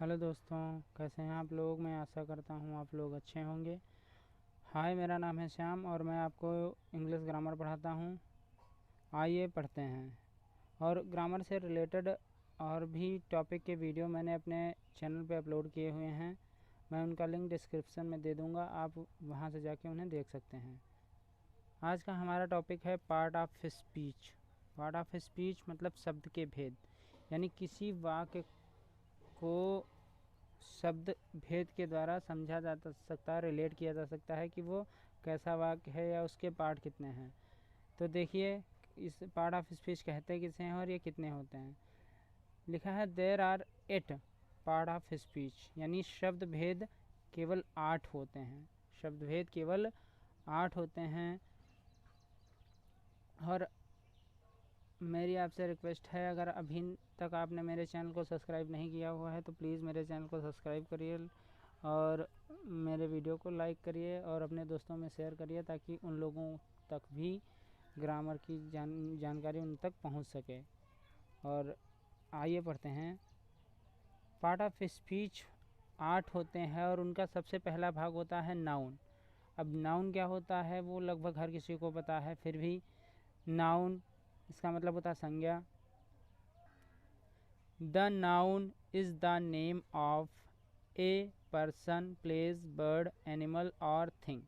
Hello दोस्तों, कैसे हैं आप लोग। मैं आशा करता हूँ आप लोग अच्छे होंगे। हाय, मेरा नाम है श्याम और मैं आपको इंग्लिश ग्रामर पढ़ाता हूँ। आइए पढ़ते हैं। और ग्रामर से रिलेटेड और भी टॉपिक के वीडियो मैंने अपने चैनल पे अपलोड किए हुए हैं। मैं उनका लिंक डिस्क्रिप्शन में दे दूँगा, आप वहाँ से जाके उन्हें देख सकते हैं। आज का हमारा टॉपिक है part of speech. Part of speech मतलब शब्द के भेद, यानी किसी वाक्य को शब्द भेद के द्वारा समझा जा सकता है, रिलेट किया जा सकता है कि वो कैसा वाक्य है या उसके पार्ट कितने हैं। तो देखिए, इस पार्ट ऑफ स्पीच कहते किसे हैं और ये कितने होते हैं। लिखा है there are 8 part of speech, यानी शब्द भेद केवल 8 होते हैं। शब्द भेद केवल 8 होते हैं। और मेरी आपसे रिक्वेस्ट है, अगर अभी तक आपने मेरे चैनल को सब्सक्राइब नहीं किया हुआ है तो प्लीज़ मेरे चैनल को सब्सक्राइब करिए और मेरे वीडियो को लाइक करिए और अपने दोस्तों में शेयर करिए ताकि उन लोगों तक भी ग्रामर की जानकारी उन तक पहुंच सके। और आइए पढ़ते हैं। पार्ट ऑफ स्पीच 8 होते हैं और उनका सबसे पहला भाग होता है नाउन। अब नाउन क्या होता है वो लगभग हर किसी को पता है, फिर भी नाउन इसका मतलब होता है संज्ञा। The noun is the name of a person, place, bird, animal और थिंग।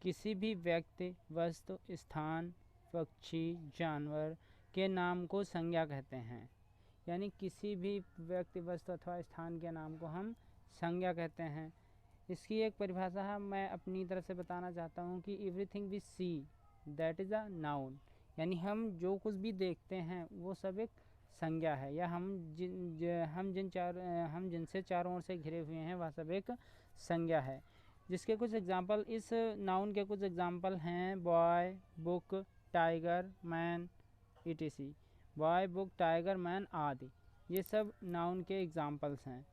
किसी भी व्यक्ति, वस्तु, स्थान, पक्षी, जानवर के नाम को संज्ञा कहते हैं। यानी किसी भी व्यक्ति, वस्तु अथवा स्थान के नाम को हम संज्ञा कहते हैं। इसकी एक परिभाषा है, मैं अपनी तरफ से बताना चाहता हूँ कि everything we see that is a noun. यानी हम जो कुछ भी देखते हैं वो सब एक संज्ञा है, या हम जिनसे चारों ओर से घिरे हुए हैं वह सब एक संज्ञा है। जिसके कुछ एग्जाम्पल, इस नाउन के कुछ एग्जाम्पल हैं boy, book, tiger, man, etc। Boy, book, tiger, man आदि, ये सब नाउन के एग्जाम्पल्स हैं।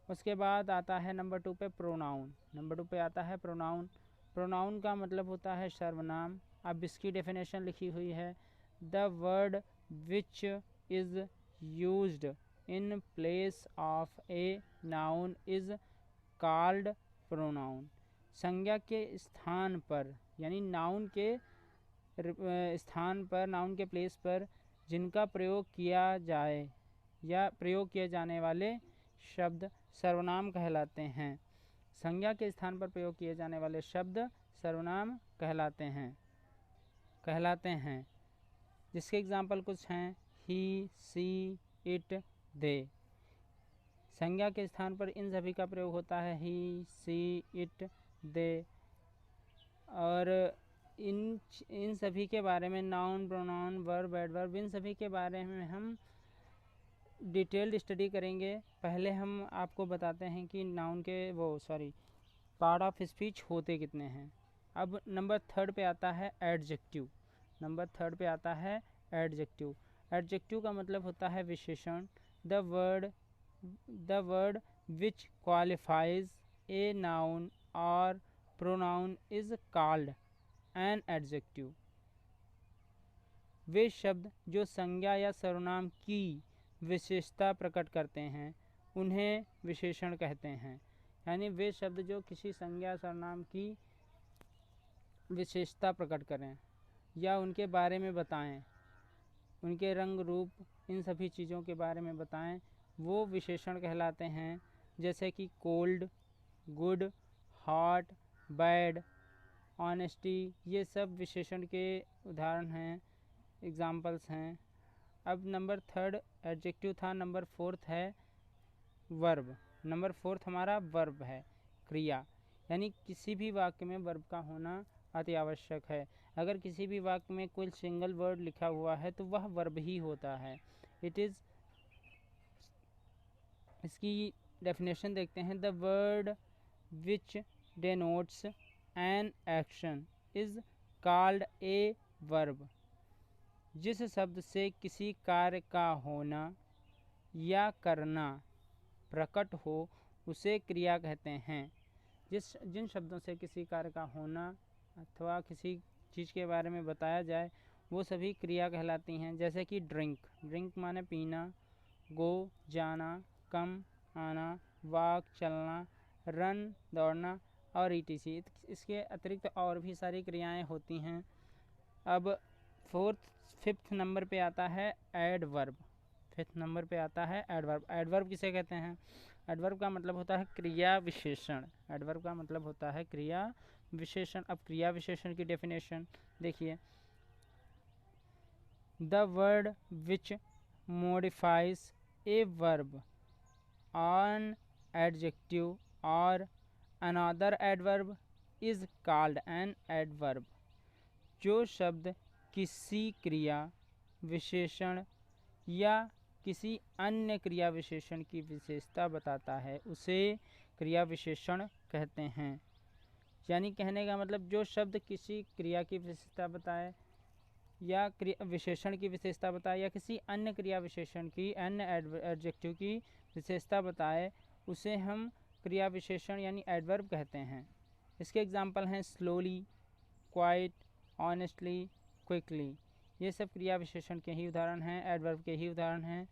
उसके बाद आता है नंबर 2 पे प्रोनाउन। नंबर 2 पे आता है प्रोनाउन। प्रोनाउन का मतलब होता है सर्वनाम। अब इसकी डेफिनेशन लिखी हुई है, the word which is used in place of a noun is called pronoun. संज्ञा के स्थान पर, यानी नाउन के स्थान पर, नाउन के प्लेस पर जिनका प्रयोग किया जाए या प्रयोग किए जाने वाले शब्द सर्वनाम कहलाते हैं। संज्ञा के स्थान पर प्रयोग किए जाने वाले शब्द सर्वनाम कहलाते हैं। जिसके एग्जाम्पल कुछ हैं, ही, सी, इट, दे। संज्ञा के स्थान पर इन सभी का प्रयोग होता है, ही, सी, इट, दे। और इन सभी के बारे में, नाउन, प्रोनाउन, वर्ब, एडवर्ब, इन सभी के बारे में हम डिटेल्ड स्टडी करेंगे। पहले हम आपको बताते हैं कि नाउन के पार्ट ऑफ स्पीच होते कितने हैं। अब नंबर 3 पे आता है एडजेक्टिव। नंबर 3 पे आता है एडजेक्टिव। एडजेक्टिव का मतलब होता है विशेषण। The word which qualifies a noun और pronoun is called an adjective. वे शब्द जो संज्ञा या सर्वनाम की विशेषता प्रकट करते हैं उन्हें विशेषण कहते हैं। यानी वे शब्द जो किसी संज्ञा सर्वनाम की विशेषता प्रकट करें या उनके बारे में बताएं, उनके रंग रूप, इन सभी चीज़ों के बारे में बताएं, वो विशेषण कहलाते हैं। जैसे कि cold, good, hot, bad, honesty, ये सब विशेषण के उदाहरण हैं, एग्जाम्पल्स हैं। अब नंबर 3 एडजेक्टिव था। नंबर 4 है वर्ब। नंबर 4 हमारा वर्ब है, क्रिया। यानी किसी भी वाक्य में वर्ब का होना अति आवश्यक है। अगर किसी भी वाक्य में कोई सिंगल वर्ड लिखा हुआ है तो वह वर्ब ही होता है। इसकी डेफिनेशन देखते हैं, the word which denotes an action is called a verb. जिस शब्द से किसी कार्य का होना या करना प्रकट हो उसे क्रिया कहते हैं। जिन शब्दों से किसी कार्य का होना अथवा किसी चीज़ के बारे में बताया जाए वो सभी क्रिया कहलाती हैं। जैसे कि ड्रिंक, ड्रिंक माने पीना, गो जाना, कम आना, वॉक चलना, रन दौड़ना और ईटीसी। इसके अतिरिक्त और भी सारी क्रियाएं होती हैं। अब फिफ्थ नंबर पे आता है एडवर्ब। फिफ्थ नंबर पे आता है एडवर्ब। एडवर्ब किसे कहते हैं? एडवर्ब का मतलब होता है क्रिया विशेषण। एडवर्ब का मतलब होता है क्रिया विशेषण। अब क्रिया विशेषण की डेफिनेशन देखिए, the word which modifies a verb, an adjective or another adverb is called an adverb। जो शब्द किसी क्रिया विशेषण या किसी अन्य क्रिया विशेषण की विशेषता बताता है उसे क्रिया विशेषण कहते हैं। यानी कहने का मतलब जो शब्द किसी क्रिया की विशेषता बताए या विशेषण की विशेषता बताए या किसी अन्य क्रिया विशेषण की, अन्य एडजेक्टिव की विशेषता बताए, उसे हम क्रिया विशेषण यानी एडवर्ब कहते हैं। इसके एग्जाम्पल हैं स्लोली, क्वाइट, ऑनेस्टली, क्विकली। ये सब क्रिया विशेषण के ही उदाहरण हैं, एडवर्ब के ही उदाहरण हैं।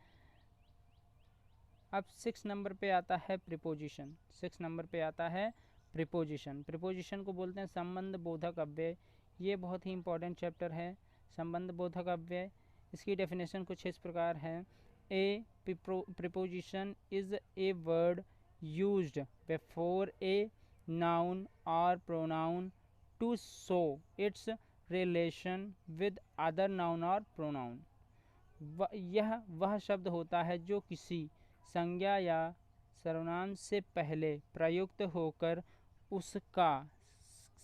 अब 6 नंबर पे आता है प्रीपोजिशन। 6 नंबर पे आता है प्रीपोजिशन। प्रीपोजिशन को बोलते हैं संबंध बोधक अव्यय। ये बहुत ही इंपॉर्टेंट चैप्टर है, संबंध बोधक अव्यय। इसकी डेफिनेशन कुछ इस प्रकार है, a preposition is a word used before a noun और pronoun to show its relation with other noun और प्रोनाउन। यह वह शब्द होता है जो किसी संज्ञा या सर्वनाम से पहले प्रयुक्त होकर उसका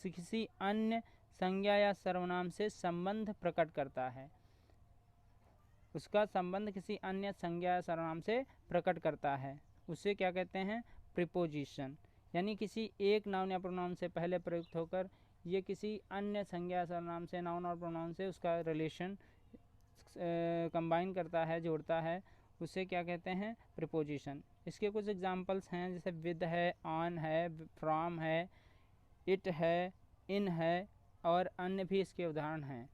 किसी अन्य संज्ञा या सर्वनाम से संबंध प्रकट करता है। उसका संबंध किसी अन्य संज्ञा या सर्वनाम से प्रकट करता है, उसे क्या कहते हैं? प्रीपोजिशन। यानी किसी एक नाउन या प्रोनाउन से पहले प्रयुक्त होकर ये किसी अन्य संज्ञा या सर्वनाम से, नाउन और प्रोनाउन से उसका रिलेशन कंबाइन करता है, जोड़ता है, उसे क्या कहते हैं? प्रीपोजिशन। इसके कुछ एग्जांपल्स हैं, जैसे विद है, ऑन है, फ्रॉम है, इट है, इन है और अन्य भी इसके उदाहरण हैं।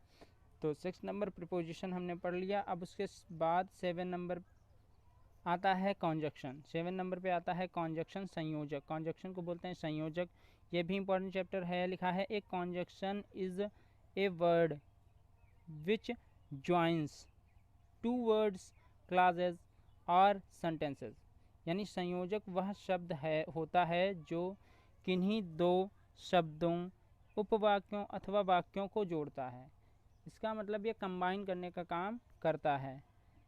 तो 6 नंबर प्रीपोजिशन हमने पढ़ लिया। अब उसके बाद 7 नंबर आता है कॉन्जक्शन। 7 नंबर पे आता है कॉन्जक्शन, संयोजक। कॉन्जक्शन को बोलते हैं संयोजक। ये भी इंपॉर्टेंट चैप्टर है। लिखा है एक conjunction is a word which joins two words, clauses और सेंटेंसेस। यानी संयोजक वह शब्द होता है जो किन्हीं दो शब्दों, उपवाक्यों अथवा वाक्यों को जोड़ता है। इसका मतलब ये कंबाइन करने का काम करता है,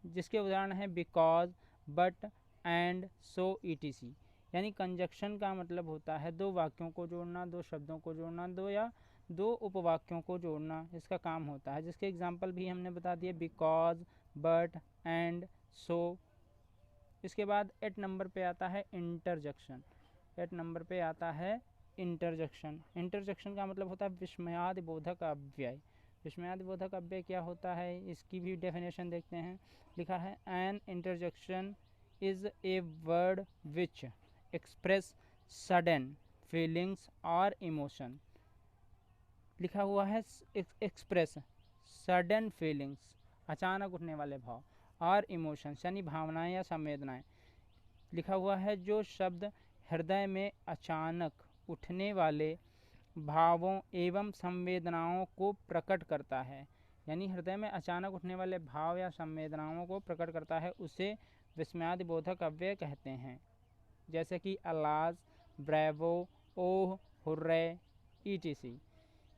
जिसके उदाहरण है because, but, and, so, etc. यानी कंजक्शन का मतलब होता है दो वाक्यों को जोड़ना, दो शब्दों को जोड़ना, दो या दो उपवाक्यों को जोड़ना, इसका काम होता है। जिसके एग्जाम्पल भी हमने बता दिए, बिकॉज, बट, एंड, सो। इसके बाद 8 नंबर पे आता है इंटरजेक्शन। 8 नंबर पे आता है इंटरजेक्शन। इंटरजेक्शन का मतलब होता है विस्मयादि बोधक अव्यय। विस्मयादि बोधक अव्यय क्या होता है, इसकी भी डेफिनेशन देखते हैं। लिखा है an interjection is a word which express sudden feelings और इमोशन। लिखा हुआ है एक्सप्रेस सडन फीलिंग्स, अचानक उठने वाले भाव, और इमोशंस यानी भावनाएं या संवेदनाएं। लिखा हुआ है जो शब्द हृदय में अचानक उठने वाले भावों एवं संवेदनाओं को प्रकट करता है। यानी हृदय में अचानक उठने वाले भाव या संवेदनाओं को प्रकट करता है, उसे विस्मयादि बोधक अव्यय कहते हैं। जैसे कि alas, bravo, oh, hurray, ETC.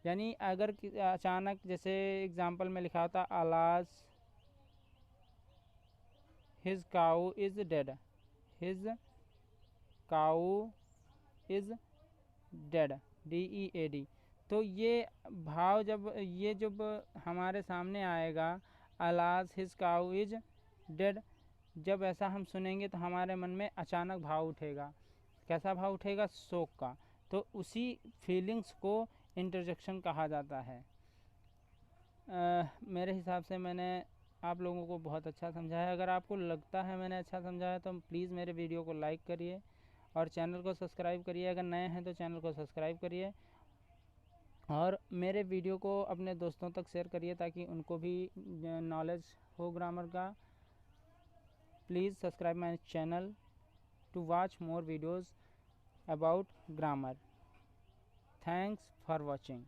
यानी अगर अचानक, जैसे एग्जाम्पल में लिखा था alas his cow is dead, his cow is dead, DEAD। तो ये भाव जब हमारे सामने आएगा, alas his cow is dead, जब ऐसा हम सुनेंगे तो हमारे मन में अचानक भाव उठेगा। कैसा भाव उठेगा? शोक का। तो उसी फीलिंग्स को इंटरजेक्शन कहा जाता है। मेरे हिसाब से मैंने आप लोगों को बहुत अच्छा समझाया। अगर आपको लगता है मैंने अच्छा समझाया तो प्लीज़ मेरे वीडियो को लाइक करिए और चैनल को सब्सक्राइब करिए। अगर नए हैं तो चैनल को सब्सक्राइब करिए और मेरे वीडियो को अपने दोस्तों तक शेयर करिए ताकि उनको भी नॉलेज हो ग्रामर का। Please subscribe my channel. to watch more videos about grammar. Thanks for watching.